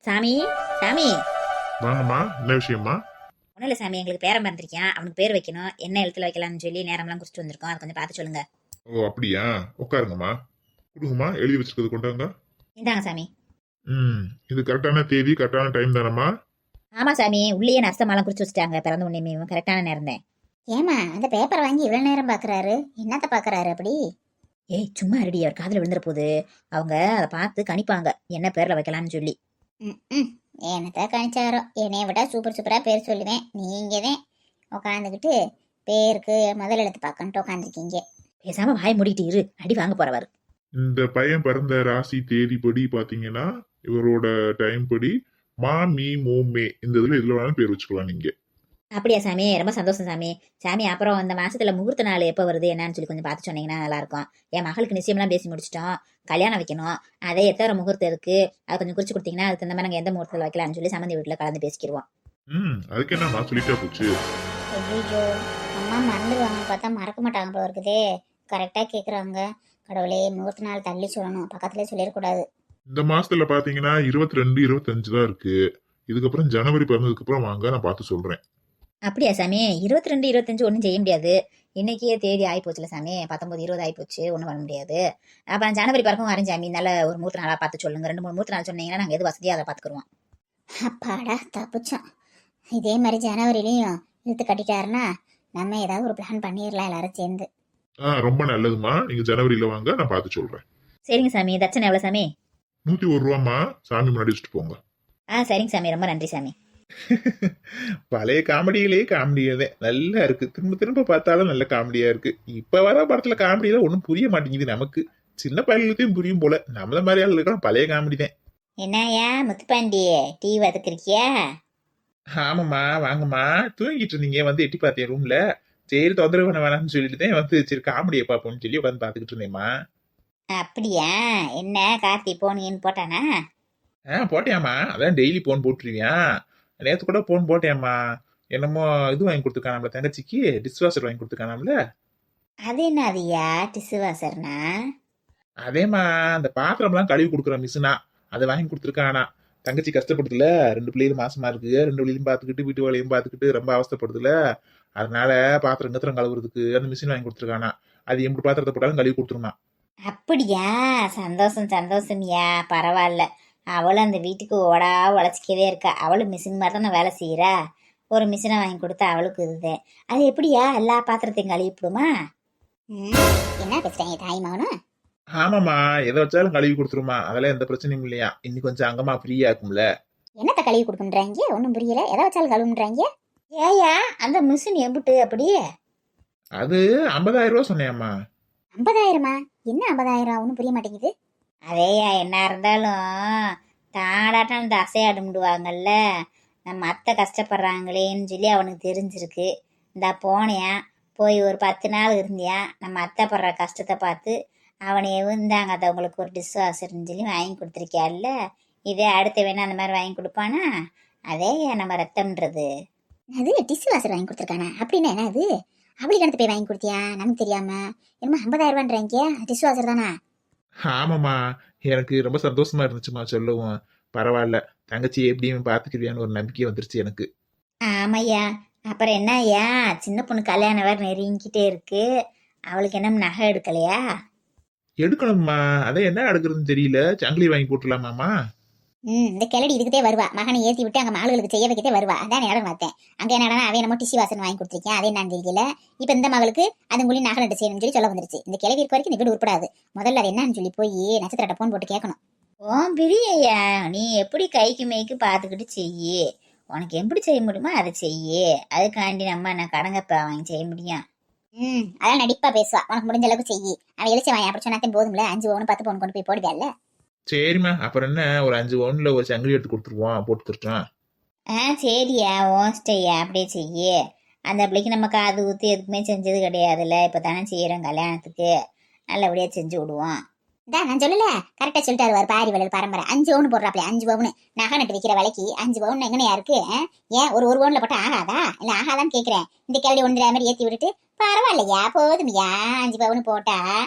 சாமி சாமி. வாங்கம்மா, என்ன விஷயம்மா? ஒன்றும் இல்லை சாமி, எங்களுக்கு பேரன் பிறந்திருக்கேன். அவனுக்கு பேர் வைக்கணும், என்ன எழுத்துல வைக்கலாம்னு சொல்லி நேரம்லாம் குறிச்சிட்டு வந்திருக்கோம். அதை கொஞ்சம் பார்த்து சொல்லுங்க. ஓ அப்படியா? உட்காருங்கம்மா. கொடுங்கம்மா, எழுதி வச்சிருக்கிறது கொண்டாங்க. இந்தாங்க சாமி. ம். இது கரெக்டான தேதி, கரெக்டான டைம் தானம்மா? ஆமா சாமி, உள்ளேயே நஷ்டமாலாம் குறிச்சு வச்சுட்டாங்க. பிறந்த உடனே கரெக்டான நேரம் தான். ஏமா அந்த பேப்பரை வாங்கி இவ்வளவு நேரம் பாக்குறாரு? என்னத்த பாக்குறாரு அப்படி? ஏய் சும்மா ரெடி, அவர் காதில் விழுந்துற போது. அவங்க அதை பார்த்து கணிப்பாங்க என்ன பேர்ல வைக்கலாம்னு சொல்லி. ம் என்னத்த கணிச்சாரோ. என்னைய விட்டா சூப்பர் சூப்பரா பேர் சொல்லுவேன். நீங்க தான் உட்காந்துக்கிட்டு பேருக்கு முதல் எழுத்து பார்க்கன்ட்டு உட்காந்துருக்கீங்க. பேசாம வாய் மூடிட்டு இரு, அடி வாங்க போறவர். இந்த பையன் பிறந்த ராசி தேதி படி பாத்தீங்கன்னா இவரோட டைம் படி மா மீ மோ மே இந்த இதுல வேணாலும் பேர் வச்சுக்கலாம் நீங்க. அப்படியா சாமி, ரொம்ப சந்தோஷம் சாமி. சாமி அப்புறம் இந்த மாசத்துல முகூர்த்த நாள் எப்போ வருது என்னன்னு சொல்லி கொஞ்சம் பார்த்து சொன்னீங்கன்னா நல்லா இருக்கும். என் மகளுக்கு நிச்சயம்லாம் பேசி முடிச்சிட்டோம், கல்யாணம் வைக்கணும். அதை எத்தனை முகூர்த்தம் இருக்கு அதை கொஞ்சம் குறிச்சு கொடுத்தீங்கன்னா அதுக்கு தகுந்த மாதிரி நாங்கள் எந்த முகூர்த்தத்தில் வைக்கலாம்னு சொல்லி சம்மந்தி வீட்டில் கலந்து பேசிக்கிடுவோம். அதுக்கு என்ன நான் சொல்லிட்டா போச்சு. ஐயோ, அம்மா மறந்துடுவாங்க பார்த்தா மறக்க மாட்டாங்க போல இருக்குதே. கரெக்டாக கேட்குறாங்க. கடவுளே, முகூர்த்த நாள் தள்ளி சொல்லணும், பக்கத்துலேயே சொல்லிடக்கூடாது. இந்த மாசத்துல பாத்தீங்கன்னா 22, 25 தான் இருக்கு. இதுக்கப்புறம் ஜனவரி பிறந்ததுக்கு அப்புறம் வாங்க, நான் பார்த்து சொல்றேன். அப்படியா சாமி? 22, 25 ஒன்றும் செய்ய முடியாது. இன்னைக்கே தேதி ஆகி போச்சுல சாமி, 19, 20 ஆகி போச்சு, ஒன்றும் பண்ண முடியாது. அப்புறம் ஜனவரி பிறக்கும் வரேன் சாமி. நல்ல ஒரு மூர்த்த நாளாக பார்த்து சொல்லுங்க. 2, 3 மூர்த்த நாள் சொன்னீங்கன்னா நாங்கள் எது வசதியாக அதை பார்த்துக்குருவோம். அப்பாடா தப்பிச்சோம். இதே மாதிரி ஜனவரிலையும் இழுத்து கட்டிட்டாருன்னா நம்ம ஏதாவது ஒரு பிளான் பண்ணிடலாம் எல்லாரும் சேர்ந்து. ரொம்ப நல்லதுமா, நீங்க ஜனவரியில வாங்க, நான் பார்த்து சொல்றேன். சரிங்க சாமி. தட்சணை எவ்வளோ சாமி? 101 ரூபாமா, சாமி முன்னாடி வச்சுட்டு போங்க. சரிங்க சாமி, ரொம்ப நன்றி சாமி. பழைய காமெடியிலே காமெடியே நல்லா இருக்கு. திரும்ப திரும்ப பார்த்தாலும் நல்ல காமெடியா இருக்கு. இப்ப வர படத்துல காமெடியில ஒன்றும் புரிய மாட்டேங்குது நமக்கு. சின்ன பையனுக்கும் புரியும் போல. நம்மள மாதிரி ஆளுக்கு பழைய காமெடி தான். என்னையா முத்துப்பாண்டி, டீ வதக்குறிக்கியா? ஆமாம்மா, வாங்கம்மா. தூங்கிட்டு இருந்தீங்க, வந்து எட்டி பார்த்தேன் ரூம்ல. சரி தொந்தரவு பண்ண வேணாம்னு சொல்லிட்டு தான் வந்து சரி காமெடியை பார்ப்போம்னு சொல்லி உட்காந்து பார்த்துக்கிட்டு இருந்தேம்மா. அப்படியா? என்ன கார்த்தி போனீன்னு போட்டானா? போட்டியாம்மா, அதான் டெய்லி போன் போட்டுருவியான். நேற்று கூட போன் போட்டேம்மா. என்னமோ இது வாங்கி கொடுத்துருக்கானாம்ல தங்கச்சிக்கு, டிஷ் வாஷர் வாங்கி கொடுத்துருக்கானாம்ல. அது என்ன அதுயா டிஷு வாசர்னா? அதேம்மா, அந்த பாத்திரம்லாம் கழுவி கொடுக்குற மிஷினா, அதை வாங்கி கொடுத்துருக்கானா. தங்கச்சி கஷ்டப்படுதுல, 2 பிள்ளைகளும் மாசமா இருக்கு. 2 பிள்ளையும் பார்த்துக்கிட்டு வீட்டு வேலையும் பார்த்துக்கிட்டு ரொம்ப அவஸ்தைப்படுதுல. அதனால பாத்திரம் கத்திரம் கழுவுறதுக்கு அந்த மிஷின் வாங்கி கொடுத்துருக்கானா. அது எப்படி பாத்திரத்தை போட்டாலும் கழுவி கொடுத்துருமா. அப்படியா? சந்தோஷம் சந்தோஷம்யா, பரவாயில்ல. அவளும் அந்த வீட்டுக்கு ஓடா உழைச்சிக்கவே இருக்கா. அவளும் மிஷின் மாதிரி தானே வேலை செய்யறா. ஒரு மிஷினை வாங்கி கொடுத்தா அவளுக்கு இதுதான். அது எப்படியா எல்லா பாத்திரத்தையும் கழுவிப்படுமா? என்ன பேசுறாங்க தாய் மகனும்? ஆமாம்மா, எதை வச்சாலும் கழுவி கொடுத்துருமா. அதெல்லாம் எந்த பிரச்சனையும் இல்லையா. இன்னைக்கு கொஞ்சம் அங்கமா ஃப்ரீயா இருக்கும்ல. என்னத்த கழுவி கொடுக்குன்றாங்க? ஒன்றும் புரியல. எதை வச்சாலும் கழுவுன்றாங்க. ஏயா அந்த மிஷின் எம்பிட்டு அப்படியே? அது 50,000 ரூபா சொன்னேம்மா. 50,000? என்ன 50,000? ஒன்றும் புரிய மாட்டேங்குது. அதேயா, என்ன இருந்தாலும் தாடாட்டம் இந்த அசையாடுமுடுவாங்கல்ல. நம்ம அத்தை கஷ்டப்படுறாங்களேன்னு சொல்லி அவனுக்கு தெரிஞ்சிருக்கு. இந்த போனையா போய் ஒரு 10 நாள் இருந்தியா, நம்ம அத்தை படுற கஷ்டத்தை பார்த்து அவனையே இந்தாங்க அதை உங்களுக்கு ஒரு டிஷ் வாஷர்னு சொல்லி வாங்கி கொடுத்துருக்கியால. இதே அடுத்த வேணா அந்த மாதிரி வாங்கி கொடுப்பானா? அதே நம்ம ரத்தம்ன்றது. அது டிஷ் வாஷர் வாங்கி கொடுத்துருக்கானா? அப்படின்னா என்ன அது? அவளுக்கு எடுத்து போய் வாங்கி கொடுத்தியா? நமக்கு தெரியாம என்னமோ 50,000 டிஷ் வாஷர் தானா? ஆமாம்மா, எனக்கு ரொம்ப சந்தோஷமா இருந்துச்சுமா சொல்லவும். பரவாயில்ல, தங்கச்சி எப்படியும் பார்த்துக்கிறியான்னு ஒரு நம்பிக்கை வந்துருச்சு எனக்கு. ஆமையா. அப்புறம் என்ன ஐயா, சின்ன பொண்ணு கல்யாணம் வேறு நெருங்கிக்கிட்டே இருக்கு. அவளுக்கு என்ன நகை எடுக்கலையா? எடுக்கணும்மா, அதான் என்ன எடுக்கிறதுன்னு தெரியல. சங்கிலி வாங்கி போட்டுடலாமாம்மா. இந்த கிளடி இதுக்கிட்டே வருவா. மகனை ஏற்றி விட்டு அங்கே மாளுகளுக்கு செய்ய வைக்கிட்டே வருவா. அதான் நேரம் பார்த்தேன். அங்கே என்னடா அவன் என்னமோ டிஷி வாசன் வாங்கி கொடுத்துருக்கேன், அதே நான் தெரியல. இப்போ இந்த மகளுக்கு அதுங்குள்ளி நகை நட்டு செய்யணும்னு சொல்லி சொல்ல வந்துருச்சு. இந்த கிளவி இருக்க வரைக்கும் இந்த வீடு உருப்படாது. முதல்ல அது என்னன்னு சொல்லி போய் நட்சத்திரட்ட போன் போட்டு கேட்கணும். ஓம் பிரியையா, நீ எப்படி கைக்கு மேய்க்கு பார்த்துக்கிட்டு செய்யி. உனக்கு எப்படி செய்ய முடியுமோ அதை செய்யி. அதுக்காண்டி நம்ம நான் கடங்கப்பா வாங்கி செய்ய முடியும். அதான் நடிப்பா பேசுவா. உனக்கு முடிஞ்ச அளவுக்கு செய்யி. அவன் எழுச்சி வாங்கி அப்படி சொன்னாத்தையும் போதும்ல. 5 பவுன் 10 பவுன் கொண்டு போய் போடுவேல்ல. சரிம்மா, அப்புறம் என்ன, ஒரு 5 பவுன்ல ஒரு சங்கிலி எடுத்து கொடுத்துருவோம், போட்டு கொடுத்துட்டோம். சரியா, ஓஸ்டையா அப்படியே செய்யி. அந்த பிள்ளைக்கு நம்ம காது ஊற்றி எதுக்குமே செஞ்சது கிடையாதுல்ல. இப்போ தானே செய்கிறோம் கல்யாணத்துக்கு. நல்லபடியாக செஞ்சு விடுவோம். இதான் நான் சொல்லல, கரெக்டாக சொல்லிட்டாரு. ஒரு பாரி வளர் பரம்பரை 5 பவுன் போடுறாப்ல. 5 பவுன் நகை நட்டு விற்கிற விலைக்கு 5 பவுன் எங்கனையா இருக்கு? ஏன் ஒரு பவுன்ல போட்டு ஆகாதா? இல்லை ஆகாதான்னு கேட்குறேன். இந்த கேள்வி ஒன்று மாதிரி ஏற்றி விட்டுட்டு பரவாயில்லையா போதுமையா 5 பவுன் போட்டா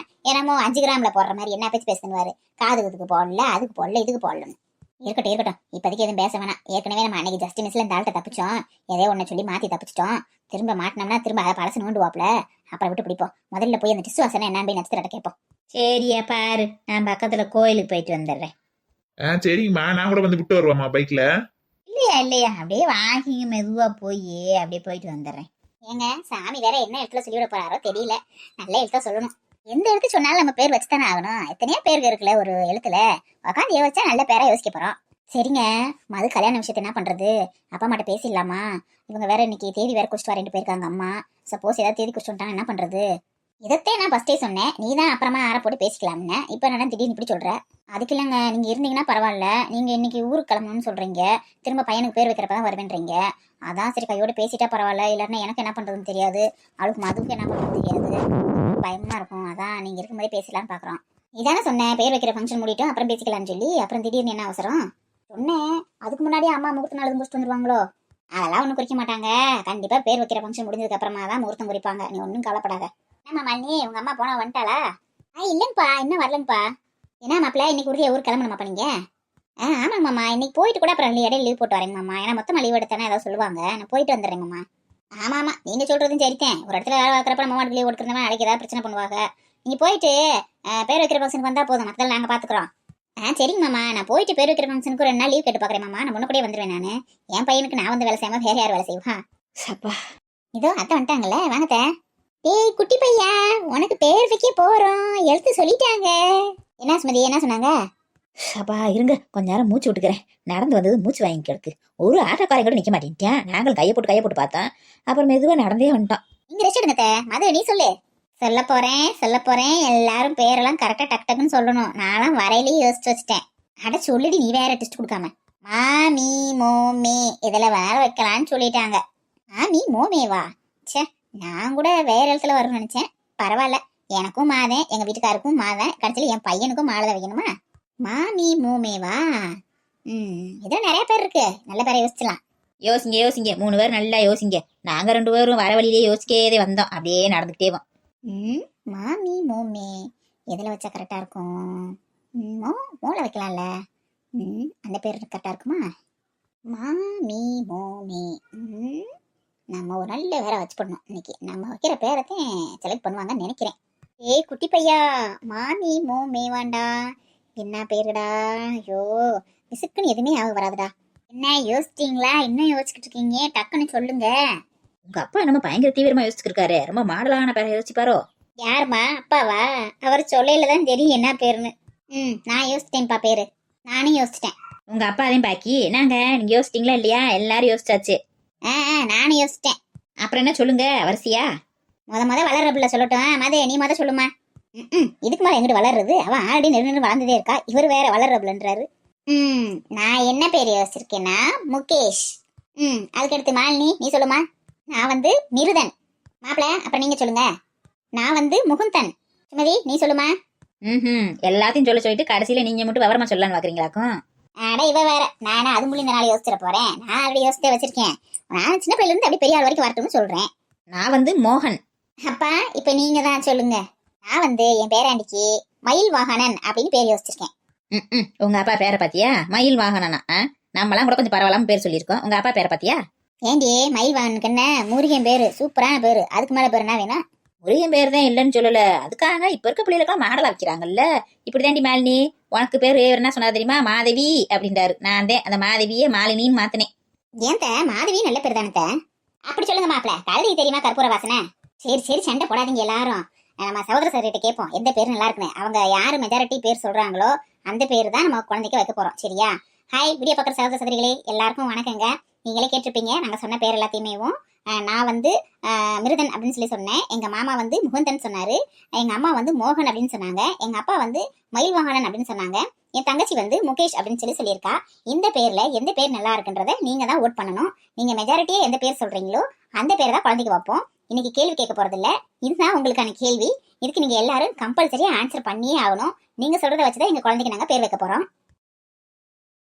என்னமோ 5 கிராம்ல போடுற மாதிரி என்ன பேச்சு பேசுவாரு. காது இதுக்கு போடல, அதுக்கு போடல, இதுக்கு போடலன்னு. இருக்கட்டும் இருக்கட்டும், இப்போதைக்கு எதுவும் பேச வேணாம். ஏற்கனவே நம்ம அன்னைக்கு ஜஸ்ட் மிஸ்ல இந்த ஆள்கிட்ட தப்பிச்சோம், எதையோ ஒன்று சொல்லி மாத்தி தப்பிச்சிட்டோம். திரும்ப மாட்டினோம்னா திரும்ப அதை பழசு நோண்டுவாப்ல, அப்புறம் விட்டு பிடிப்போம். முதல்ல போய் அந்த டிஸ்டு வாசனை என்னன்னு போய் நட்சத்திரத்தை கேட்போம். சரியா பாரு, நான் பக்கத்துல கோயிலுக்கு போயிட்டு வந்துடுறேன். சரிங்கம்மா, நான் கூட வந்து விட்டு வருவாம்மா பைக்ல. இல்லையா அப்படியே வாங்கிங்க மெதுவா போய் அப்படியே போயிட்டு வந்துடுறேன். ஏங்க சாமி வேற என்ன இடத்துல சொல்லிவிட போறாரோ தெரியல. நல்ல எழுத்த சொல்லணும். எந்த எழுத்து சொன்னாலும் நம்ம பேர் வச்சுதானே ஆகணும். எத்தனையோ பேருக்கு இருக்குல்ல ஒரு எழுத்துல. உட்காந்து யோசிச்சா நல்ல பேரா யோசிக்க போறோம். சரிங்க, மது கல்யாண விஷயத்த என்ன பண்றது? அப்பா அம்மாட்ட பேசிடலாமா? இவங்க வேற இன்னைக்கு தேதி வேற குடிச்சிட்டு வரேன்ட்டு போயிருக்காங்க அம்மா. சப்போஸ் ஏதாவது தேதி குடிச்சிட்டு வந்துட்டாங்க என்ன பண்றது? இதத்தே நான் ஃபர்ஸ்டே சொன்னேன், நீ தான் அப்புறமா ஆற போட்டு பேசிக்கலாம்னு. இப்போ என்ன திடீர்னு இப்படி சொல்ற? அதுக்கு இல்லைங்க, நீங்க இருந்தீங்கன்னா பரவாயில்ல. நீங்க இன்னைக்கு ஊருக்கு கிளம்பணும்னு சொல்றீங்க, திரும்ப பையனுக்கு பேர் வைக்கிறப்பதான் வருவேன்றீங்க. அதான் சரி கையோட பேசிட்டா பரவாயில்ல, இல்லைன்னா எனக்கு என்ன பண்றதுன்னு தெரியாது, அவளுக்கு மதுவுக்கு என்ன பண்றதுன்னு தெரியாது, பயமா இருக்கும். அதான் நீங்க இருக்கும்போதே பேசலான்னு பாக்குறோம். இதானே சொன்னேன், பேர் வைக்கிற ஃபங்க்ஷன் முடிட்டோம் அப்புறம் பேசிக்கலாம்னு சொல்லி. அப்புறம் திடீர்னு என்ன அவசரம் சொன்னேன்? அதுக்கு முன்னாடியே அம்மா முகூர்த்த நாள் முடிச்சுட்டு வந்துருவாங்களோ? அதெல்லாம் ஒன்றும் குறிக்க மாட்டாங்க. கண்டிப்பா பேர் வைக்கிற ஃபங்க்ஷன் முடிஞ்சதுக்கு அப்புறமா தான் முகூர்த்தம் குறிப்பாங்க. நீ ஒன்றும் கவலைப்படாத. என்ன மாலினி, உங்க அம்மா போனா வந்துட்டாளா? இல்லைங்கப்பா, இன்னும் வரலங்கப்பா. என்ன மாப்பிள்ள, இன்னைக்கு உரிய ஊருக்கு கிளம்பணுமாப்பா நீங்க? ஆமாங்க மாமா, இன்னைக்கு போயிட்டு கூட அப்புறம் இடையில லீவ் போட்டு வரேங்க மாமா. ஏன்னா மொத்தமா லீவ் எடுத்தானே ஏதாவது சொல்லுவாங்க. நான் போயிட்டு வந்துடுறேன் மாமா. ஆமா, நீங்க சொல்றதும் சரித்தேன். ஒரு இடத்துல வேலை பார்க்குறப்ப நம்ம மாட்டுக்கு லீவ் கொடுக்குறவங்க நாளைக்கு ஏதாவது பிரச்சனை பண்ணுவாங்க. நீங்க போயிட்டு பேர் வைக்கிற ஃபங்க்ஷனுக்கு வந்தா போதும், மற்றெல்லாம் நாங்க பாத்துக்கிறோம். சரிங்க மாமா, நான் போயிட்டு பேர் வைக்கிற ஃபங்க்ஷனுக்கு 2 நாள் லீவ் கேட்டு பாக்குறேன் மாமா. நான் முன்ன கூட வந்துருவேன். நானு என் பையனுக்கு நான் வந்து வேலை செய்யாம வேற யார் வேலை செய்வா? சப்பா, இதோ அத்தை வந்துட்டாங்கல்ல, வாங்கத்த. டேய் குட்டி பையா, உனக்கு பேர் வைக்க போறோம், எழுத்து சொல்லிட்டாங்க. என்ன சுமதி, என்ன சொன்னாங்க? சப்பா இருங்க, கொஞ்ச நேரம் மூச்சு விட்டுக்கிறேன். நடந்து வந்தது மூச்சு வாங்கி கிடக்கு. ஒரு ஆட்டோக்காரன் கூட நிக்க மாட்டேன்ட்டேன். நாங்கள் கையை போட்டு பார்த்தோம். அப்புறம் மெதுவா நடந்தே வந்துட்டோம். நீங்க ரெஸ்ட் எடுங்க மது, நீ சொல்லு. சொல்ல போறேன். எல்லாரும் பேரெல்லாம் கரெக்டா டக் டக்குன்னு சொல்லணும். நான்லாம் வரையிலேயே யோசிச்சு வச்சுட்டேன். அட சொல்லுடி, நீ வேற டெஸ்ட் கொடுக்காம. மாமி மோமே இதெல்லாம் வேற வைக்கலான்னு சொல்லிட்டாங்க. மாமி மோமேவா? சே, நான் கூட வேற இடத்துல வரும்னு நினைச்சேன். பரவாயில்ல, எனக்கும் மாதேன், எங்க வீட்டுக்காருக்கும் மாதேன், கடைசியில என் பையனுக்கும் மாலை வைக்கணுமா? மாமி மோமேவா? இதெல்லாம் நிறைய பேர் இருக்கு, நல்ல பேரை யோசிச்சலாம். யோசிங்க 3 பேர் நல்லா யோசிங்க. நாங்க 2 பேரும் வர வழியிலே யோசிக்கவே வந்தோம். அப்படியே நடந்துகிட்டே வந்தோம். மாமி மோமே எதுல வச்சா கரெக்டா இருக்கும்? மோல வைக்கலாம்ல. அந்த பேர் கரெக்டா இருக்குமா? மாமி மோமே. நம்ம ஒரு நல்ல வேற வச்சு பண்ணணும். இன்னைக்கு நம்ம வைக்கிற பேரத்தையும் செலக்ட் பண்ணுவாங்கன்னு நினைக்கிறேன். ஏய் குட்டி பையா, மாமி மோமே வேண்டா. என்ன பேருடா? ஐயோ, விசுக்குன்னு எதுவுமே வராதுடா. என்ன யோசிச்சிட்டீங்களா? இன்னும் யோசிச்சுட்டு இருக்கீங்க? டக்குன்னு சொல்லுங்க. உங்க அப்பா நம்ம பயங்கர தீவிரமா யோசிச்சிருக்காரு. ரொம்ப மாடலான பேரை யோசிப்பாரோ? யாருமா? அப்பாவா? அவர் சொல்லையில தான் தெரியும் என்ன பேருன்னு. நான் யோசிச்சிட்டேன்ப்பா பேரு. நானும் யோசிச்சிட்டேன். உங்க அப்பா அதையும் பாக்கி நீங்க யோசிச்சிட்டீங்களா இல்லையா? எல்லாரும் யோசிச்சாச்சு. நானும் யோசிச்சிட்டேன். அப்புறம் என்ன சொல்லுங்க வரிசையா? முத வளர்ற பிள்ளை சொல்லட்டும். மதே, நீ முத சொல்லுமா. இதுக்கு மேல எங்கிட்டு வளர்றது? அவன் ஆல்ரெடி நெரு வளர்ந்ததே இருக்கா, இவர் வேற வளர்ற பிள்ளைன்றாரு. நான் என்ன பேர் யோசிச்சிருக்கேன்னா முகேஷ். அதுக்கடுத்து மாலினி, நீ சொல்லுமா. நான் வந்து மிருதன். மாப்பிள்ள, அப்புறம் நீங்க சொல்லுங்க. நான் வந்து முகுந்தன். சுமதி, நீ சொல்லுமா. எல்லாத்தையும் சொல்லிட்டு கடைசியில நீங்க மட்டும் விவரமா சொல்லலான்னு பாக்குறீங்களாக்கும்? அட இவ வேற, நானா அது மூலியம் இந்த நாள் யோசிச்சிட போறேன். நான் அப்படி யோசிச்சே வச்சிருக்கேன். நான் சின்ன பிள்ளைல இருந்து அப்படி பெரிய ஆள் வரைக்கும் வரட்டும்னு சொல்றேன். நான் வந்து மோகன். அப்பா, இப்ப நீங்க தான் சொல்லுங்க. நான் வந்து என் பேராண்டிக்கு மயில் வாகனன் அப்படின்னு பேர் யோசிச்சிருக்கேன். உங்க அப்பா பேரை பாத்தியா? மயில் வாகனனா? நம்மளாம் கூட கொஞ்சம் பரவாயில்லாம பேர் சொல்லியிருக்கோம். உங்க அப்பா பேரை பாத்தியா? ஏண்டி, மயில் வாகனுக்கு என்ன முருகன் பேரு, சூப்பரான பேரு. அதுக்கு மேல பேரு என்ன வேணும்? முருகன் பேர் தான் இல்லைன்னு சொல்லல. அதுக்காக இப்ப இருக்க பிள்ளைகளுக்கெல்லாம் மாடலா வைக்கிறாங்கல்ல. இப்படிதாண்டி மாலினி, உனக்கு பேரு என்ன சொன்னா தெரியுமா? மாதவி அப்படின்றாரு. நான் தான் அந்த மாதவியே மாலினின்னு மாத்தினேன். ஏன் மாதவி நல்ல பேர் தானே? அப்படி சொல்லுங்க மாப்பிள்ள. கழுதி தெரியுமா கற்பூர வாசனை? சரி சண்டை போடாதீங்க எல்லாரும். நம்ம சகோதர சகோதரிட்ட கேட்போம் எந்த பேர் நல்லா இருக்குன்னு. அவங்க யாரு மெஜாரிட்டி பேர் சொல்றாங்களோ அந்த பேர் தான் நம்ம குழந்தைக்கு வைக்க போறோம். சரியா? ஹாய் வீடியோ பார்க்குற சகோதர சகோதரிகளே, எல்லாருக்கும் வணக்கங்க. நீங்களே கேட்டிருப்பீங்க நாங்க சொன்ன பேர் எல்லாத்தையுமேவும். நான் வந்து மிருதன் அப்படின்னு சொல்லி சொன்னேன். எங்க மாமா வந்து முகுந்தன் சொன்னாரு. எங்க அம்மா வந்து மோகன் அப்படின்னு சொன்னாங்க. எங்க அப்பா வந்து மயில் வாகனன் அப்படின்னு சொன்னாங்க. என் தங்கச்சி வந்து முகேஷ் அப்படின்னு சொல்லியிருக்கா. இந்த பேர்ல எந்த பேர் நல்லா இருக்குன்றத நீங்க தான் ஓட் பண்ணணும். நீங்க மெஜாரிட்டியே எந்த பேர் சொல்றீங்களோ அந்த பேர் தான் குழந்தைக்கு வைப்போம். இன்னைக்கு கேள்வி கேட்க போறது இல்ல, இதுதான் உங்களுக்கான கேள்வி. இதுக்கு நீங்க எல்லாரும் கம்பல்சரியா ஆன்சர் பண்ணியே ஆகணும். நீங்க சொல்றதை வச்சுதான் எங்க குழந்தைக்கு நாங்க பேர் வைக்க போறோம்.